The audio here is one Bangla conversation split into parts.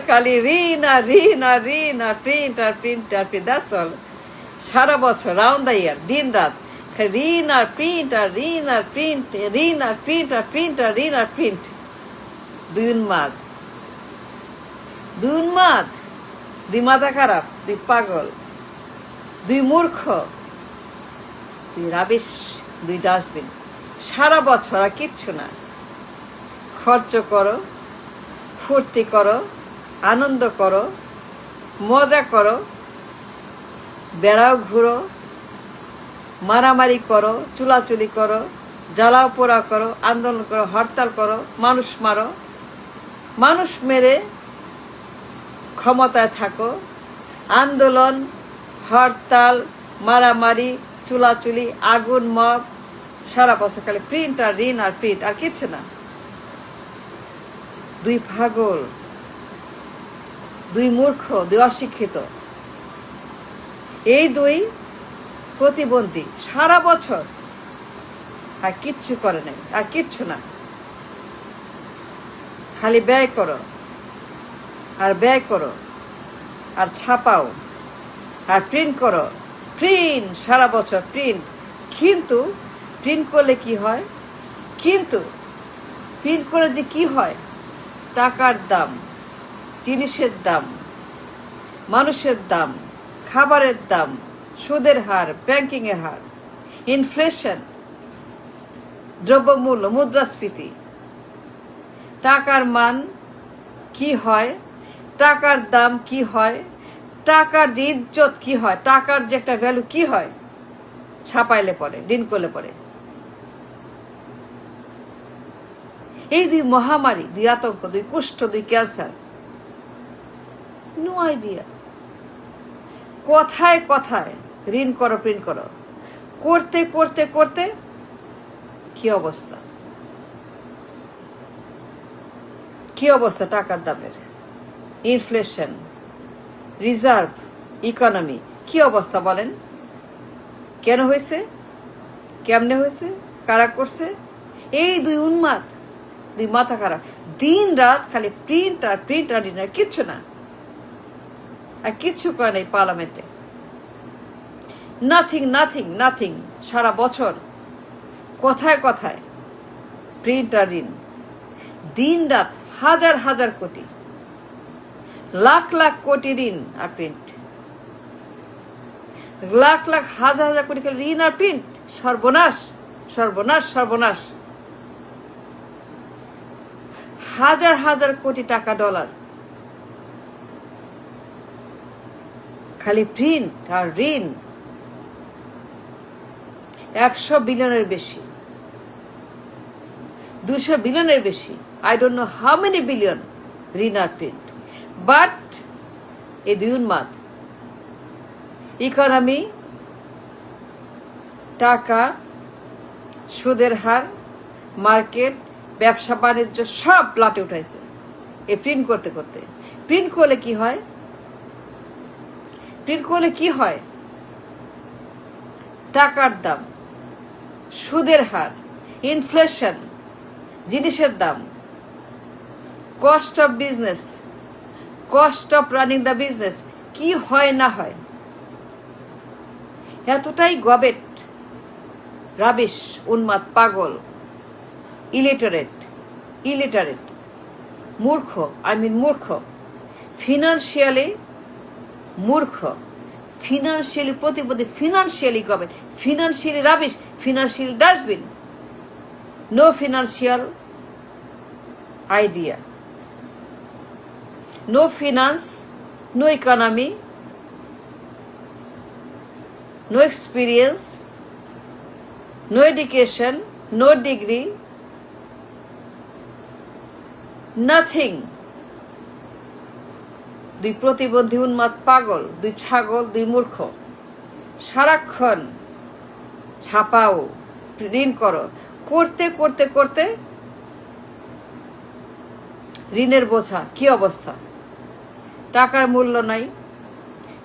খালি ঋণ আর ঋণ আর ঋণ আর প্রিন্ট আর প্রিন্ট আর প্রিন্ট, দ্যাটস অল। সারা বছর রাউন্ড দ্য ইয়ার, দিন রাত ঋণ আর প্রিন্ট আর ঋণ আর প্রিন্ট, ঋণ আর প্রিন্ট আর প্রিন্ট আর ঋণ আর প্রিন্ট। দুই উন্মাদ, দুই উন্মাদ, দুই মাথা খারাপ, দুই পাগল, দুই মূর্খ, দুই রাবিশ, দুই ডাস্টবিন। সারা বছর আর কিচ্ছু না। খরচ করো, ফুর্তি করো, আনন্দ করো, মজা করো, বেড়াও, ঘুরো, মারামারি করো, চুলাচুলি করো, জ্বালাও পোড়া করো, আন্দোলন করো, হরতাল করো, মানুষ মারো, মানুষ মেরে ক্ষমতায় থাকো, আন্দোলন, হরতাল, মারামারি, চুলাচুলি, আগুন, মব। সারা বছর খালি প্রিন্ট আর ঋণ আর প্রিন্ট, আর কিচ্ছু না। দুই পাগল, দুই মূর্খ, দুই অশিক্ষিত, এই দুই প্রতিবন্ধী সারা বছর আর কিচ্ছু করে নাই, আর কিচ্ছু না। খালি ব্যয় করো আর ব্যয় করো আর ছাপাও আর প্রিন্ট করো, প্রিন্ট সারা বছর প্রিন্ট। কিন্তু প্রিন্ট করলে কি হয়? কিন্তু প্রিন্ট করে যে কি হয়? টাকার দাম, জিনিসের দাম, মানুষের দাম, খাবারের দাম, সুদের হার, ব্যাংকিংয়ের হার, ইনফ্লেশন, দ্রব্যমূল্য, মুদ্রাস্ফীতি, টাকার মান কি হয়, টাকার দাম কি হয়, টাকার যে ইজ্জত কি হয়, টাকার যে একটা ভ্যালু কি হয় ছাপাইলে পরে, ঋণ করলে পরে। এই দুই মহামারী, দুই আতঙ্ক, দুই কুষ্ঠ, দুই ক্যান্সার, নো আইডিয়া। কথায় কথায় ঋণ করো, প্রিন্ট করো, করতে করতে করতে কি অবস্থা, কি অবস্থা টাকার দামের, ইনফ্লেশন, রিজার্ভ, ইকোনমি, কি অবস্থা বলেন? কেন হয়েছে? কেমনে হয়েছে? কারা করছে? এই দুই উন্মাদ, দুই মাথা খারাপ, দিন রাত খালি প্রিন্ট আর প্রিন্ট আর ডিনার, কিচ্ছু না। আর কিচ্ছু করে নাই পার্লামেন্টে, নাথিং নাথিং নাথিং। সারা বছর কথায় কথায় প্রিন্ট আর ঋণ, দিন রাত হাজার হাজার কোটি, লাখ লাখ কোটি ঋণ আর প্রিন্ট, লাখ লাখ হাজার হাজার কোটি ঋণ আর প্রিন্ট। সর্বনাশ, সর্বনাশ, সর্বনাশ। হাজার হাজার কোটি টাকা, ডলার, খালি প্রিন্ট আর ঋণ। 100 বিলিয়নের বেশি, 200 বিলিয়নের বেশি, I don't know how many billion ঋণ আর প্রিন্ট। বাট এই দুই উন্মাদ, ইকোনমি, টাকা, সুদের হার, মার্কেট, ব্যবসা বাণিজ্য সব লাটে উঠাইছে এই প্রিন্ট করতে করতে। প্রিন্ট করলে কি হয়? প্রিন্ট করলে কি হয়? টাকার দাম, সুদের হার, ইনফ্লেশন, জিনিসের দাম, cost of business, cost of running the business, কি হয় না হয়। এতটাই গবেট, রাবিশ, উন্মাদ, পাগল, ইলিটারেট, মূর্খ, মূর্খ, ফিনান্সিয়ালি মূর্খ, ফিনান্সিয়ালি প্রতিবন্ধী, ফিনান্সিয়ালি গবেট, financially rubbish, financially dustbin, no financial idea, no finance, no economy, no experience, no education, no degree, nothing. দুই প্রতিবন্ধী, উন্মাদ, পাগল, দুই ছাগল, দুই মূর্খ। সারাক্ষণ ছাপাও, ঋণ করো, করতে করতে করতে ঋণের বোঝা, কি অবস্থা। টাকার মূল্য নাই,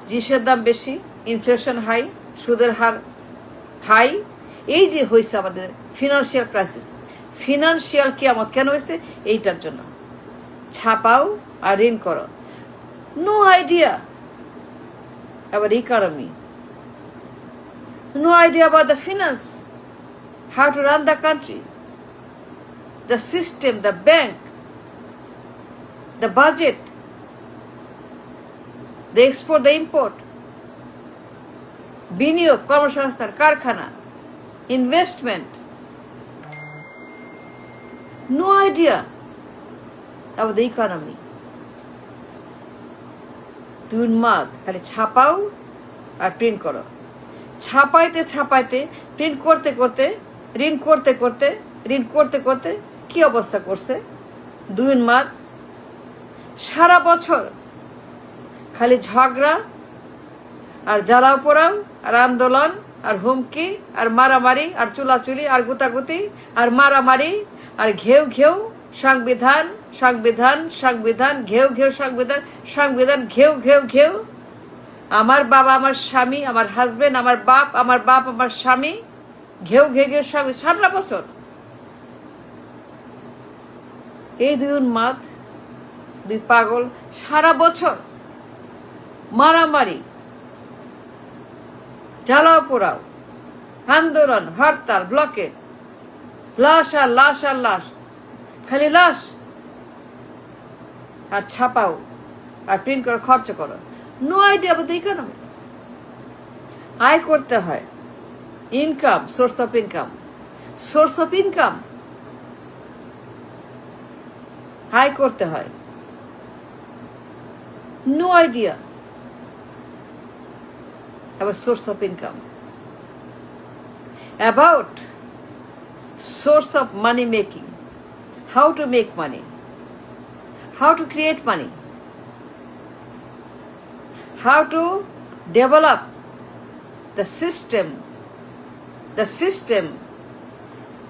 জিনিসের দাম বেশি, ইনফ্লেশন হাই, সুদের হার হাই। এই যে হয়েছে আমাদের ফিনান্সিয়াল ক্রাইসিস, ফিনান্সিয়াল কিয়ামত কেন হয়েছে? এইটার জন্য। ছাপাও আর ঋণ করো। No idea about economy, no idea about the finance, how to run the country, the system, the bank, the budget, the export, the import, বিনিয়োগ, কর্মসংস্থান, কারখানা, investment. No idea about the economy. উন্মাদ, খালি ছাপাও আর প্রিন্ট করো। ছাপাইতে ছাপাইতে প্রিন্ট করতে করতে ঋণ করতে করতে ঋণ করতে করতে কি অবস্থা করছে দুই উন্মাদ। সারা বছর খালি ঝগড়া আর জ্বালাও পোড়াও আর আন্দোলন আর হুমকি আর মারামারি আর চুলাচুলি আর গুতাগুতি আর মারামারি আর ঘেউ ঘেউ, সংবিধান সংবিধান সংবিধান, ঘেউ ঘেউ সংবিধান সংবিধান, ঘেউ ঘেউ ঘেউ। আমার বাবা আমার স্বামী, আমার হাজবেন্ড আমার বাপ, আমার বাপ আমার স্বামী, ঘেউ ঘেউ ঘেউ স্বামী। সারা বছর এই দুই উন্মাদ, দুই পাগল সারা বছর মারামারি, জ্বালাও পোড়াও, আন্দোলন, হরতাল, ব্লকেট, লাশ আর লাশ আর লাশ, খালি লাশ আর ছাপাও আর প্রিন্ট করো, খরচ করো। No idea about the economy. আয় করতে হয়, income, source of income, source of income, আয় করতে হয়। No idea about source of income, about source of money making, how to make money, how to create money, how to develop the system,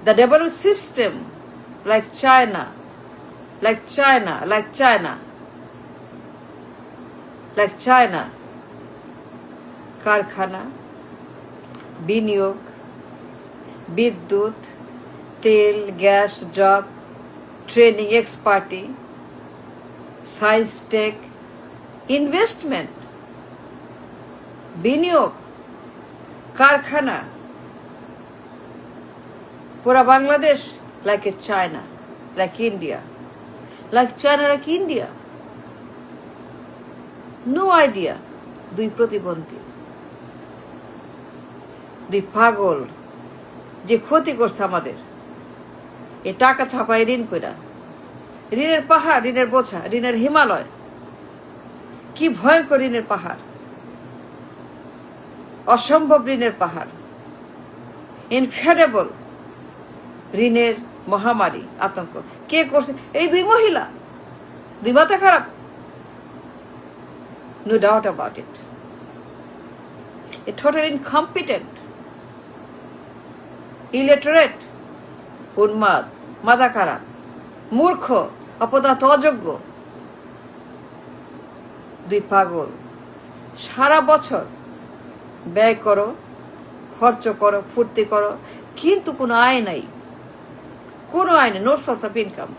the developed system like China, like China. কারখানা, বিনিয়োগ, বিদ্যুৎ, তেল, গ্যাস, job, training, expertise, science, tech, investment, বিনিয়োগ, কারখানা, পুরা Bangladesh like a China, like India, like China, like India. No idea. দুই প্রতিবন্ধী, দুই পাগল যে ক্ষতি করছে আমাদের। এ টাকা ছাপায় ঋণ কইরা, ঋণের পাহাড়, ঋণের বোঝা, ঋণের হিমালয়, কি ভয়ঙ্কর ঋণের পাহাড়, অসম্ভব ঋণের পাহাড়, ইনক্রেডিবল ঋণের মহামারী, আতঙ্ক। কে করছে? এই দুই মহিলা, দুই মাথা খারাপ, no doubt about it. A totally incompetent, illiterate, উন্মাদ, মাথা খারাপ, মূর্খ, অপদার্থ, অযোগ্য, দুই পাগল। সারা বছর ব্যয় করো, খরচ করো, ফুর্তি করো, কিন্তু কোনো আয় নাই, কোনো আয় নেই। No source of income,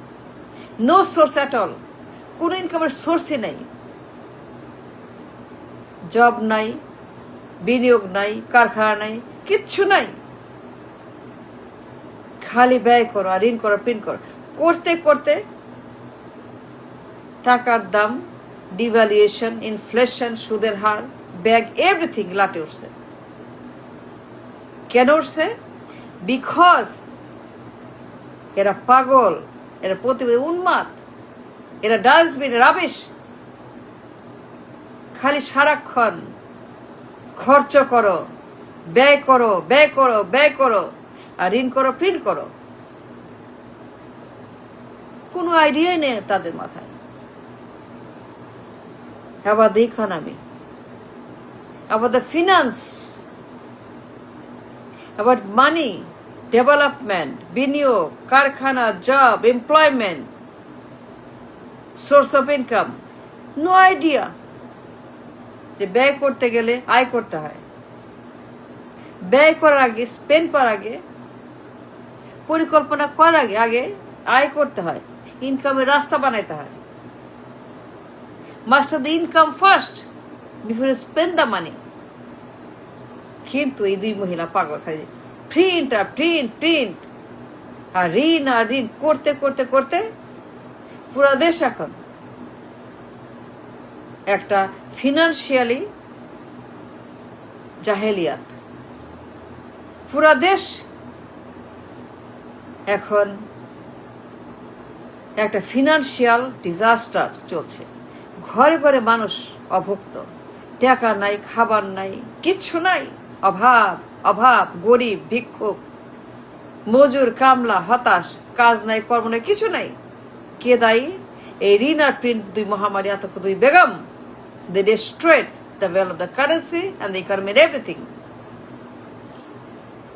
no source at all, কোনো ইনকামের সোর্সই নেই। জব নাই, বিনিয়োগ নাই, কারখানা নাই, কিচ্ছু নাই। খালি ব্যয় করো আর ঋণ করো, প্রিন্ট করো, করতে করতে টাকার দাম, ডিভ্যালুয়েশন, ইনফ্লেশন, সুদের হার, ব্যাগ, এভরিথিং লাটে উঠছে। কেন উঠছে? বিকজ এরা পাগল, এরা প্রতিবাদী, উন্মাদ, এরা ডাস্টবিন, রাবিশ। খালি সারাক্ষণ খরচ করো, ব্যয় করো, ব্যয় করো, ব্যয় করো, আর ঋণ করো, প্রিন্ট করো। কোনো আইডিয়াই নেই তাদের মাথায়। about the economy, about the finance, about money, development, বিনিয়োগ, কারখানা, job, employment, source of income. No idea যে ব্যয় করতে গেলে আয় করতে হয়, ব্যয় করার আগে, স্পেন্ড করার আগে, পরিকল্পনা করার আগে আগে আয় করতে হয়, ইনকামের রাস্তা বানাইতে হয়। Must have the income first before you spend the money. কিন্তু এই দুই মহিলা পাগল খালি প্রিন্ট আর প্রিন্ট প্রিন্ট আর ঋণ করতে করতে করতে পুরা দেশ এখন একটা ফিনান্সিয়ালি জাহেলিয়াত। পুরা দেশ এখন একটা ফিনান্সিয়াল ডিজাস্টার চলছে। ঘরে ঘরে মানুষ অভুক্ত, টাকা নাই, খাবার নাই, কিচ্ছু নাই, অভাব অভাব, গরিব, ভিক্ষুক, মজুর, কামলা, হতাশ, কাজ নাই, কর্ম নাই, কিছু নাই। কে দায়ী? এই ঋণ আর প্রিন্ট দুই মহামারী, দুই Begum. They destroyed the value of the currency and the economy and everything.